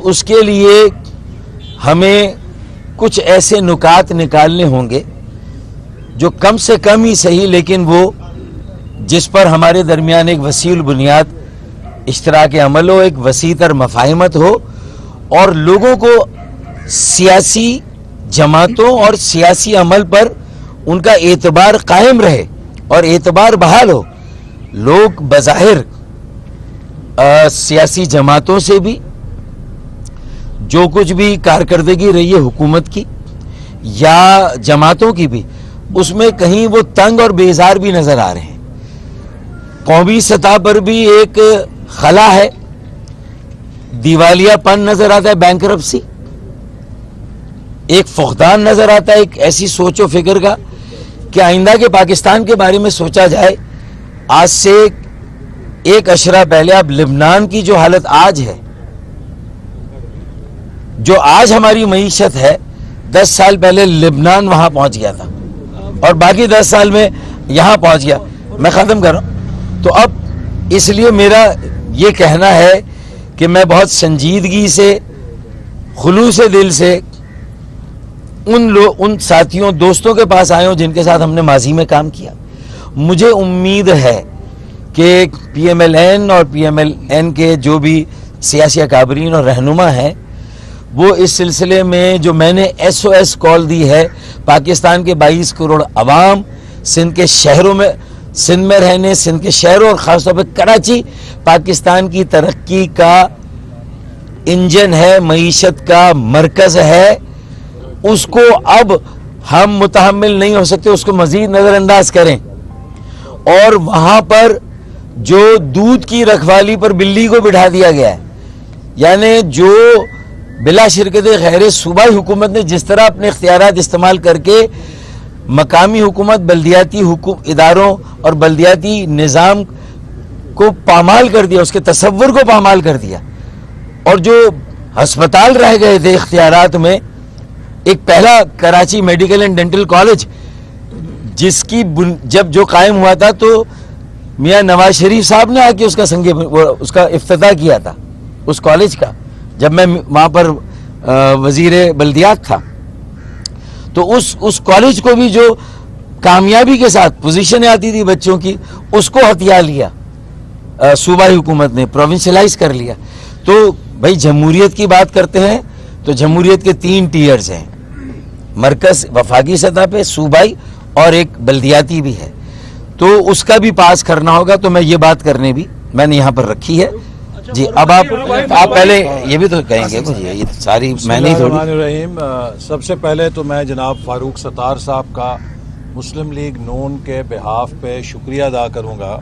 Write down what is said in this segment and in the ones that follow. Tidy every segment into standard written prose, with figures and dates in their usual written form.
اس کے لیے ہمیں کچھ ایسے نکات نکالنے ہوں گے جو کم سے کم ہی صحیح، لیکن وہ جس پر ہمارے درمیان ایک وسیع البنیاد اشتراک عمل ہو، ایک وسیع تر مفاہمت ہو، اور لوگوں کو سیاسی جماعتوں اور سیاسی عمل پر ان کا اعتبار قائم رہے اور اعتبار بحال ہو۔ لوگ بظاہر سیاسی جماعتوں سے بھی جو کچھ بھی کارکردگی رہی ہے حکومت کی یا جماعتوں کی بھی، اس میں کہیں وہ تنگ اور بیزار بھی نظر آ رہے ہیں۔ قومی سطح پر بھی ایک خلا ہے، دیوالیہ پن نظر آتا ہے، بینکرپسی، ایک فقدان نظر آتا ہے ایک ایسی سوچ و فکر کا کہ آئندہ کے پاکستان کے بارے میں سوچا جائے۔ آج سے ایک اشرہ پہلے اب لبنان کی جو حالت آج ہے، جو آج ہماری معیشت ہے، 10 سال پہلے لبنان وہاں پہنچ گیا تھا اور باقی 10 سال میں یہاں پہنچ گیا۔ میں ختم کر رہا ہوں۔ تو اب اس لیے میرا یہ کہنا ہے کہ میں بہت سنجیدگی سے، خلوص دل سے ان ساتھیوں دوستوں کے پاس آئے ہوں جن کے ساتھ ہم نے ماضی میں کام کیا۔ مجھے امید ہے کہ پی ایم ایل این اور پی ایم ایل این کے جو بھی سیاسی اکابرین اور رہنما ہیں، وہ اس سلسلے میں جو میں نے ایس او ایس کال دی ہے پاکستان کے 22 کروڑ عوام، سندھ کے شہروں میں، سندھ میں رہنے، سندھ کے شہروں اور خاص طور پہ کراچی پاکستان کی ترقی کا انجن ہے، معیشت کا مرکز ہے، اس کو اب ہم متحمل نہیں ہو سکتے، اس کو مزید نظر انداز کریں۔ اور وہاں پر جو دودھ کی رکھوالی پر بلی کو بٹھا دیا گیا ہے، یعنی جو بلا شرکت غیر صوبائی حکومت نے جس طرح اپنے اختیارات استعمال کر کے مقامی حکومت، بلدیاتی اداروں اور بلدیاتی نظام کو پامال کر دیا، اس کے تصور کو پامال کر دیا، اور جو ہسپتال رہ گئے تھے اختیارات میں، ایک پہلا Karachi medical and dental college جس کی جب جو قائم ہوا تھا تو میاں نواز شریف صاحب نے آ کے اس کا افتتاح کیا تھا اس کالج کا، جب میں وہاں پر وزیر بلدیات تھا۔ تو اس کالج کو بھی جو کامیابی کے ساتھ پوزیشنیں آتی تھی بچوں کی، اس کو ہتھیا لیا صوبائی حکومت نے، پروونشلائز کر لیا۔ تو بھائی جمہوریت کی بات کرتے ہیں تو جمہوریت کے 3 ٹیئرز ہیں، مرکز وفاقی سطح پہ، صوبائی اور ایک بلدیاتی بھی ہے، تو اس کا بھی پاس کرنا ہوگا۔ تو میں یہ بات کرنے بھی میں نے یہاں پر رکھی ہے۔ جی اب آپ پہلے یہ بھی تو کہیں گے یہ ساری میں نہیں تھوڑی۔ سب سے پہلے تو میں جناب فاروق ستار صاحب کا مسلم لیگ نون کے بہاف پہ شکریہ ادا کروں گا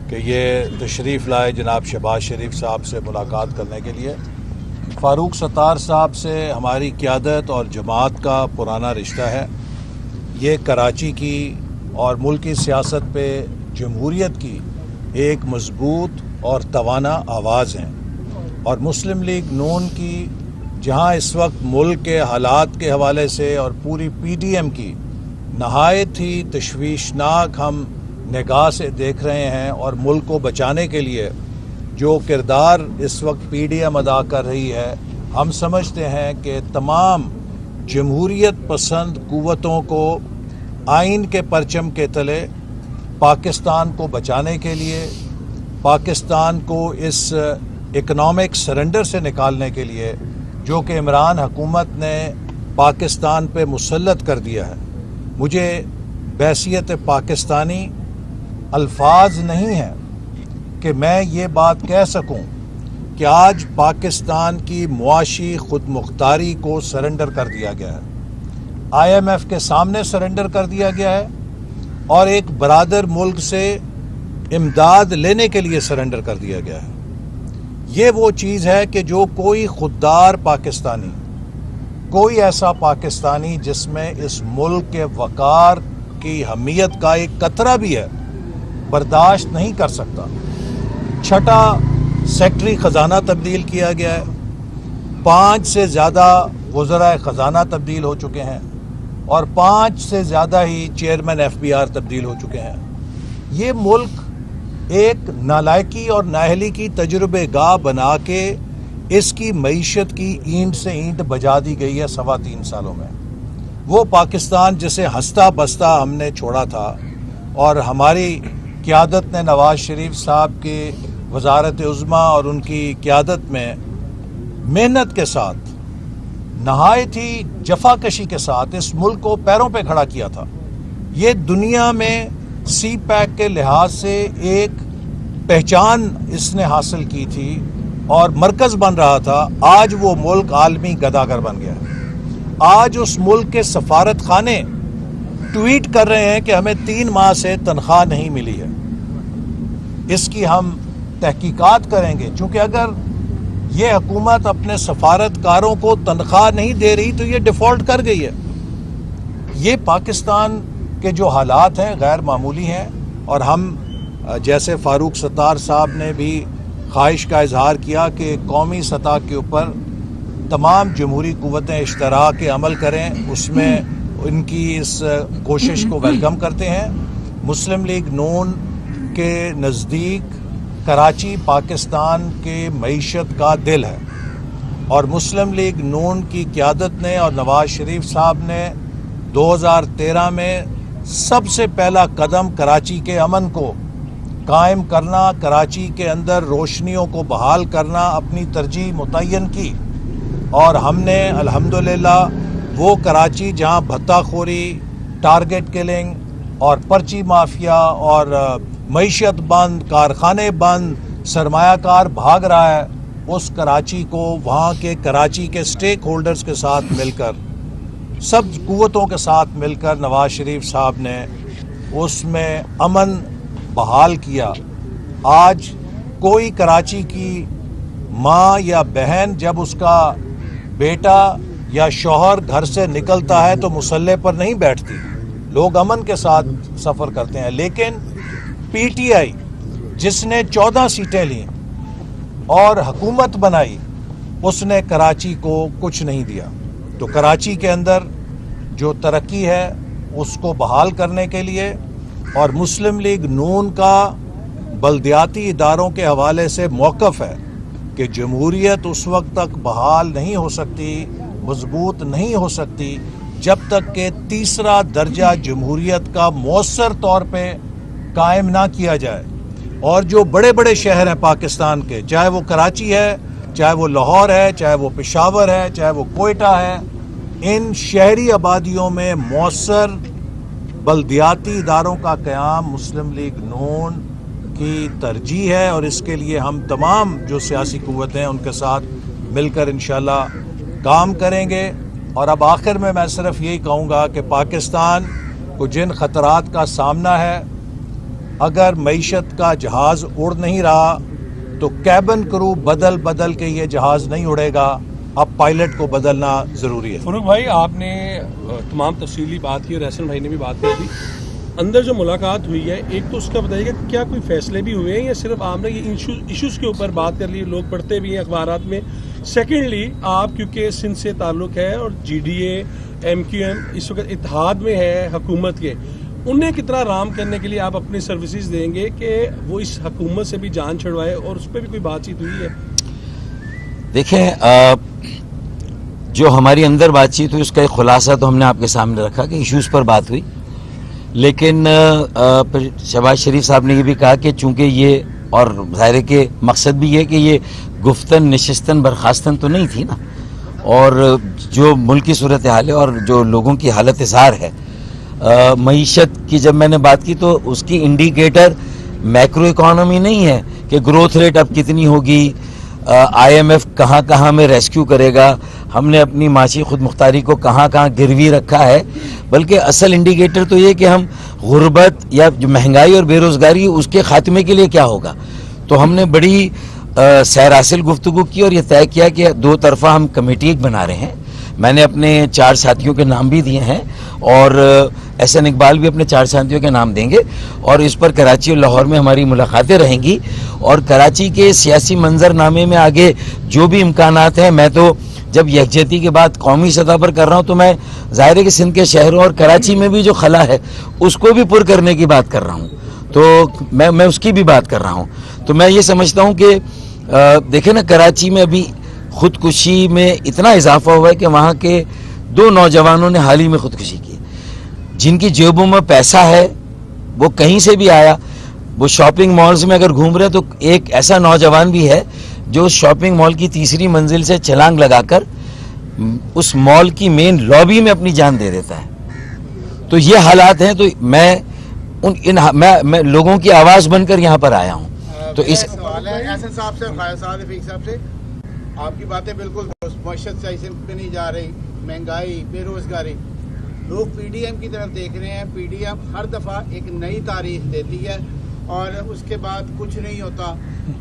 کہ یہ تشریف لائے جناب شہباز شریف صاحب سے ملاقات کرنے کے لیے۔ فاروق ستار صاحب سے ہماری قیادت اور جماعت کا پرانا رشتہ ہے۔ یہ کراچی کی اور ملکی سیاست پہ جمہوریت کی ایک مضبوط اور توانا آواز ہیں، اور مسلم لیگ نون کی جہاں اس وقت ملک کے حالات کے حوالے سے اور پوری پی ڈی ایم کی نہایت ہی تشویشناک ہم نگاہ سے دیکھ رہے ہیں، اور ملک کو بچانے کے لیے جو کردار اس وقت پی ڈی ایم ادا کر رہی ہے، ہم سمجھتے ہیں کہ تمام جمہوریت پسند قوتوں کو آئین کے پرچم کے تلے پاکستان کو بچانے کے لیے، پاکستان کو اس اکنامک سرنڈر سے نکالنے کے لیے جو کہ عمران حکومت نے پاکستان پہ مسلط کر دیا ہے، مجھے بحیثیت پاکستانی الفاظ نہیں ہیں کہ میں یہ بات کہہ سکوں کہ آج پاکستان کی معاشی خود مختاری کو سرنڈر کر دیا گیا ہے، آئی ایم ایف کے سامنے سرنڈر کر دیا گیا ہے، اور ایک برادر ملک سے امداد لینے کے لیے سرنڈر کر دیا گیا ہے۔ یہ وہ چیز ہے کہ جو کوئی خوددار پاکستانی، کوئی ایسا پاکستانی جس میں اس ملک کے وقار کی حمیت کا ایک قطرہ بھی ہے، برداشت نہیں کر سکتا۔ چھٹا سیکٹری خزانہ تبدیل کیا گیا ہے، 5 سے زیادہ وزرائے خزانہ تبدیل ہو چکے ہیں، اور 5 سے زیادہ ہی چیئرمین ایف بی آر تبدیل ہو چکے ہیں۔ یہ ملک ایک نالائکی اور نااہلی کی تجربے گاہ بنا کے اس کی معیشت کی اینٹ سے اینٹ بجا دی گئی ہے 3.25 سالوں میں. وہ پاکستان جسے ہنستا بستا ہم نے چھوڑا تھا اور ہماری قیادت نے نواز شریف صاحب کی وزارت عظمیٰ اور ان کی قیادت میں محنت کے ساتھ نہایت ہی جفا کشی کے ساتھ اس ملک کو پیروں پہ کھڑا کیا تھا. یہ دنیا میں سی پیک کے لحاظ سے ایک پہچان اس نے حاصل کی تھی اور مرکز بن رہا تھا. آج وہ ملک عالمی گداگر بن گیا ہے. آج اس ملک کے سفارت خانے ٹویٹ کر رہے ہیں کہ ہمیں 3 ماہ سے تنخواہ نہیں ملی ہے. اس کی ہم تحقیقات کریں گے، چونکہ اگر یہ حکومت اپنے سفارتکاروں کو تنخواہ نہیں دے رہی تو یہ ڈیفالٹ کر گئی ہے. یہ پاکستان کے جو حالات ہیں غیر معمولی ہیں، اور ہم جیسے فاروق ستار صاحب نے بھی خواہش کا اظہار کیا کہ قومی سطح کے اوپر تمام جمہوری قوتیں اشتراک عمل کریں، اس میں ان کی اس کوشش کو ویلکم کرتے ہیں. مسلم لیگ نون کے نزدیک کراچی پاکستان کے معیشت کا دل ہے، اور مسلم لیگ نون کی قیادت نے اور نواز شریف صاحب نے 2013 میں سب سے پہلا قدم کراچی کے امن کو قائم کرنا، کراچی کے اندر روشنیوں کو بحال کرنا اپنی ترجیح متعین کی. اور ہم نے الحمدللہ وہ کراچی جہاں بھتہ خوری، ٹارگٹ کلنگ اور پرچی مافیا اور معیشت بند، کارخانے بند، سرمایہ کار بھاگ رہا ہے، اس کراچی کو وہاں کے کراچی کے سٹیک ہولڈرز کے ساتھ مل کر، سب قوتوں کے ساتھ مل کر نواز شریف صاحب نے اس میں امن بحال کیا. آج کوئی کراچی کی ماں یا بہن جب اس کا بیٹا یا شوہر گھر سے نکلتا ہے تو مسلح پر نہیں بیٹھتی، لوگ امن کے ساتھ سفر کرتے ہیں. لیکن پی ٹی آئی جس نے 14 سیٹیں لیں اور حکومت بنائی، اس نے کراچی کو کچھ نہیں دیا. تو کراچی کے اندر جو ترقی ہے اس کو بحال کرنے کے لیے، اور مسلم لیگ نون کا بلدیاتی اداروں کے حوالے سے موقف ہے کہ جمہوریت اس وقت تک بحال نہیں ہو سکتی، مضبوط نہیں ہو سکتی، جب تک کہ تیسرا درجہ جمہوریت کا مؤثر طور پہ قائم نہ کیا جائے. اور جو بڑے بڑے شہر ہیں پاکستان کے، چاہے وہ کراچی ہے، چاہے وہ لاہور ہے، چاہے وہ پشاور ہے، چاہے وہ کوئٹہ ہے، ان شہری آبادیوں میں مؤثر بلدیاتی اداروں کا قیام مسلم لیگ نون کی ترجیح ہے. اور اس کے لیے ہم تمام جو سیاسی قوتیں ہیں ان کے ساتھ مل کر انشاءاللہ کام کریں گے. اور اب آخر میں صرف یہی کہوں گا کہ پاکستان کو جن خطرات کا سامنا ہے، اگر معیشت کا جہاز اڑ نہیں رہا تو کیبن کرو بدل بدل کے یہ جہاز نہیں اڑے گا. اب پائلٹ کو بدلنا ضروری ہے. فاروق بھائی، آپ نے تمام تفصیلی بات کی اور احسن بھائی نے بھی بات کی تھی. اندر جو ملاقات ہوئی ہے، ایک تو اس کا بتائیے کہ کیا کوئی فیصلے بھی ہوئے ہیں یا صرف آپ نے یہ ایشوز کے اوپر بات کر لی، لوگ پڑھتے بھی ہیں اخبارات میں. سیکنڈلی، آپ کیونکہ سندھ سے تعلق ہے اور G D A, M Q M اس وقت اتحاد میں ہے حکومت کے، انہیں کتنا رام کرنے کے لیے آپ اپنی سروسز دیں گے کہ وہ اس حکومت سے بھی جان چھڑوائے، اور اس پہ بھی کوئی بات چیت ہوئی ہے؟ دیکھیں، جو ہماری اندر بات چیت ہوئی اس کا ایک خلاصہ تو ہم نے آپ کے سامنے رکھا کہ ایشوز پر بات ہوئی. لیکن شہباز شریف صاحب نے یہ بھی کہا کہ چونکہ یہ، اور ظاہر ہے کہ مقصد بھی یہ کہ یہ گفتن نشستن برخاستن تو نہیں تھی نا، اور جو ملکی صورتحال ہے اور جو لوگوں کی حالت اظہار ہے، معیشت کی جب میں نے بات کی تو اس کی انڈیکیٹر میکرو اکانومی نہیں ہے کہ گروتھ ریٹ اب کتنی ہوگی، آئی ایم ایف کہاں کہاں میں ریسکیو کرے گا، ہم نے اپنی معاشی خود مختاری کو کہاں کہاں گروی رکھا ہے، بلکہ اصل انڈیکیٹر تو یہ کہ ہم غربت یا جو مہنگائی اور بے روزگاری اس کے خاتمے کے لیے کیا ہوگا. تو ہم نے بڑی سیرحاصل گفتگو کی اور یہ طے کیا کہ 2 طرفہ ہم کمیٹی ایک بنا رہے ہیں. میں نے اپنے 4 ساتھیوں کے نام بھی دیے ہیں اور احسن اقبال بھی اپنے 4 ساتھیوں کے نام دیں گے، اور اس پر کراچی اور لاہور میں ہماری ملاقاتیں رہیں گی. اور کراچی کے سیاسی منظر نامے میں آگے جو بھی امکانات ہیں، میں تو جب یکجہتی کے بعد قومی سطح پر کر رہا ہوں تو میں ظاہر ہے کہ سندھ کے شہروں اور کراچی میں بھی جو خلا ہے اس کو بھی پر کرنے کی بات کر رہا ہوں، تو میں اس کی بھی بات کر رہا ہوں. تو میں یہ سمجھتا ہوں کہ دیکھیں نا، کراچی میں ابھی خودکشی میں اتنا اضافہ ہوا ہے کہ وہاں کے 2 نوجوانوں نے حال ہی میں خودکشی کی، جن کی جیبوں میں پیسہ ہے، وہ کہیں سے بھی آیا، وہ شاپنگ مالز میں اگر گھوم رہے تو ایک ایسا نوجوان بھی ہے جو شاپنگ مال کی 3ری منزل سے چھلانگ لگا کر اس مال کی مین لابی میں اپنی جان دے دیتا ہے. تو یہ حالات ہیں. تو میں لوگوں کی آواز بن کر یہاں پر آیا ہوں. تو اس سوال ہے احسن صاحب سے، خالد صاحب رفیق صاحب سے، آپ کی باتیں بالکل معیشت صحیح سے پہ نہیں جا رہی، مہنگائی، بے روزگاری، لوگ پی ڈی ایم کی طرف دیکھ رہے ہیں. پی ڈی ایم ہر دفعہ ایک نئی تاریخ دیتی ہے اور اس کے بعد کچھ نہیں ہوتا.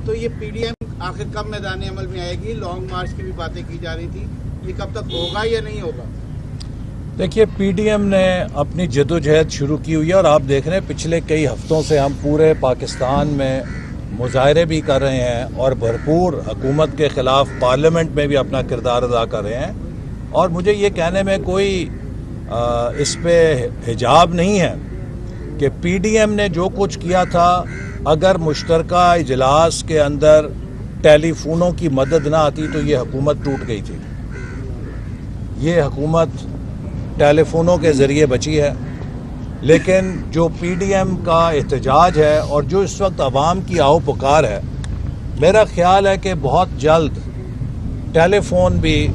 تو یہ پی ڈی ایم آخر کب میدان عمل میں آئے گی؟ لانگ مارچ کی بھی باتیں کی جا رہی تھی، یہ کب تک ہوگا یا نہیں ہوگا؟ دیکھیے، پی ڈی ایم نے اپنی جدوجہد شروع کی ہوئی ہے اور آپ دیکھ رہے ہیں پچھلے کئی ہفتوں سے ہم پورے پاکستان میں مظاہرے بھی کر رہے ہیں اور بھرپور حکومت کے خلاف پارلیمنٹ میں بھی اپنا کردار ادا کر رہے ہیں. اور مجھے یہ کہنے میں کوئی اس پہ حجاب نہیں ہے کہ پی ڈی ایم نے جو کچھ کیا تھا، اگر مشترکہ اجلاس کے اندر ٹیلی فونوں کی مدد نہ آتی تو یہ حکومت ٹوٹ گئی تھی. یہ حکومت ٹیلی فونوں کے ذریعے بچی ہے. لیکن جو پی ڈی ایم کا احتجاج ہے اور جو اس وقت عوام کی آہو پکار ہے، میرا خیال ہے کہ بہت جلد ٹیلی فون بھی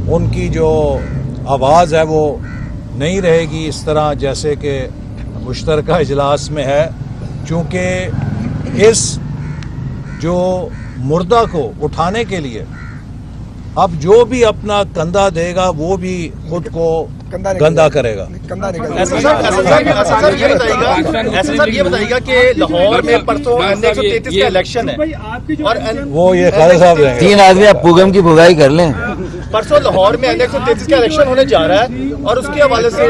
ان کی جو آواز ہے وہ نہیں رہے گی اس طرح جیسے کہ مشترکہ اجلاس میں ہے. چونکہ اس جو مردہ کو اٹھانے کے لیے اب جو بھی اپنا کندھا دے گا وہ بھی خود کو گندا کرے گا. ایسا صاحب یہ بتائیے گا کہ لاہور میں پرسوں 133 کا الیکشن ہے اور وہ یہ خالد صاحب رہیں گے. 3 آدمی آپ پوگم کی بھگائی کر لیں. پرسوں لاہور میں 133 کا الیکشن ہونے جا رہا ہے اور اس کے حوالے سے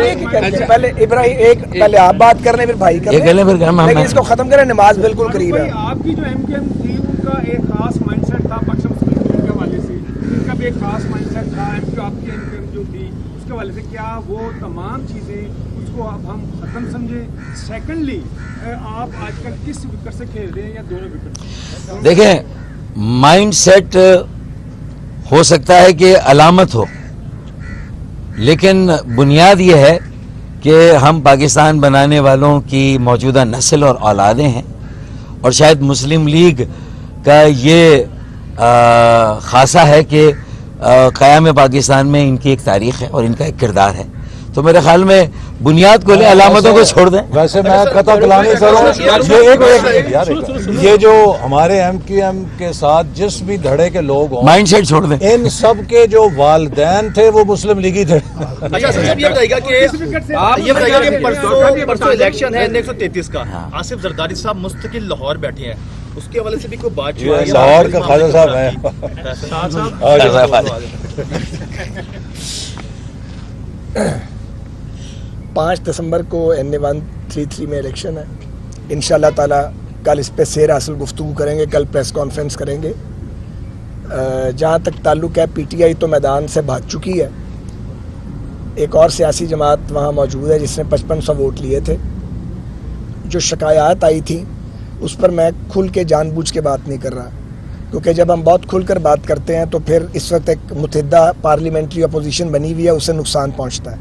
پہلے ابراہیم پہلے آپ بات کر لیں پھر بھائی کر لیں، لیکن اس کو ختم کریں. نماز بالکل قریب ہے. آپ کی جو ایم کیو ایم تھی ان کا ایک خاص مائنڈ سیٹ تھا پکشم سمیتی کے حوالے سے، ان کا بھی ایک خاص مائنڈ سیٹ تھا. آپ کی ایم کیو ایم جو تھی اس کے حوالے سے کیا وہ تمام چیزیں اس کو اب ہم ختم سمجھیں؟ سیکنڈلی آپ آج کل کس وکٹ سے کھیل رہے ہیں یا دونوں وکٹ؟ دیکھیں، مائنڈ سیٹ ہو سکتا ہے کہ علامت ہو، لیکن بنیاد یہ ہے کہ ہم پاکستان بنانے والوں کی موجودہ نسل اور اولادیں ہیں، اور شاید مسلم لیگ کا یہ خاصہ ہے کہ قیام پاکستان میں ان کی ایک تاریخ ہے اور ان کا ایک کردار ہے. تو میرے خیال میں بنیاد کو لے، علامتوں کو چھوڑ دیں. ویسے میں قطع کلامی کروں، یہ جو ہمارے ایم کیو ایم کے ساتھ جس بھی دھڑے کے لوگ ہوں، مائنڈ سیٹ چھوڑ دیں. ان سب کے جو والدین تھے وہ مسلم لیگی تھے. اچھا صاحب یہ بتائیے گا کہ پرسوں الیکشن ہے 133 کا، آصف زرداری صاحب مستقل لاہور بیٹھے ہیں، اس کے حوالے سے بھی کوئی بات جو ہے لاہور کا خواجہ صاحب ہیں. 5 دسمبر کو NA133 میں الیکشن ہے. انشاءاللہ تعالی کل اس پہ سیر حاصل گفتگو کریں گے، کل پریس کانفرنس کریں گے. جہاں تک تعلق ہے پی ٹی آئی تو میدان سے بھاگ چکی ہے. ایک اور سیاسی جماعت وہاں موجود ہے جس نے 5500 ووٹ لیے تھے. جو شکایات آئی تھی اس پر میں کھل کے جان بوجھ کے بات نہیں کر رہا، کیونکہ جب ہم بہت کھل کر بات کرتے ہیں تو پھر اس وقت ایک متحدہ پارلیمنٹری اپوزیشن بنی ہوئی ہے، اسے نقصان پہنچتا ہے.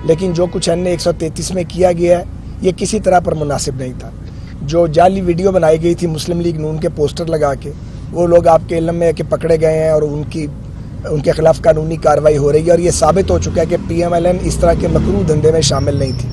لیکن جو کچھ NA 133 میں کیا گیا ہے یہ کسی طرح پر مناسب نہیں تھا. جو جعلی ویڈیو بنائی گئی تھی مسلم لیگ نون کے پوسٹر لگا کے، وہ لوگ آپ کے علم میں ہے کہ پکڑے گئے ہیں اور ان کے خلاف قانونی کارروائی ہو رہی ہے، اور یہ ثابت ہو چکا ہے کہ PMLN اس طرح کے مکروہ دھندے میں شامل نہیں تھی.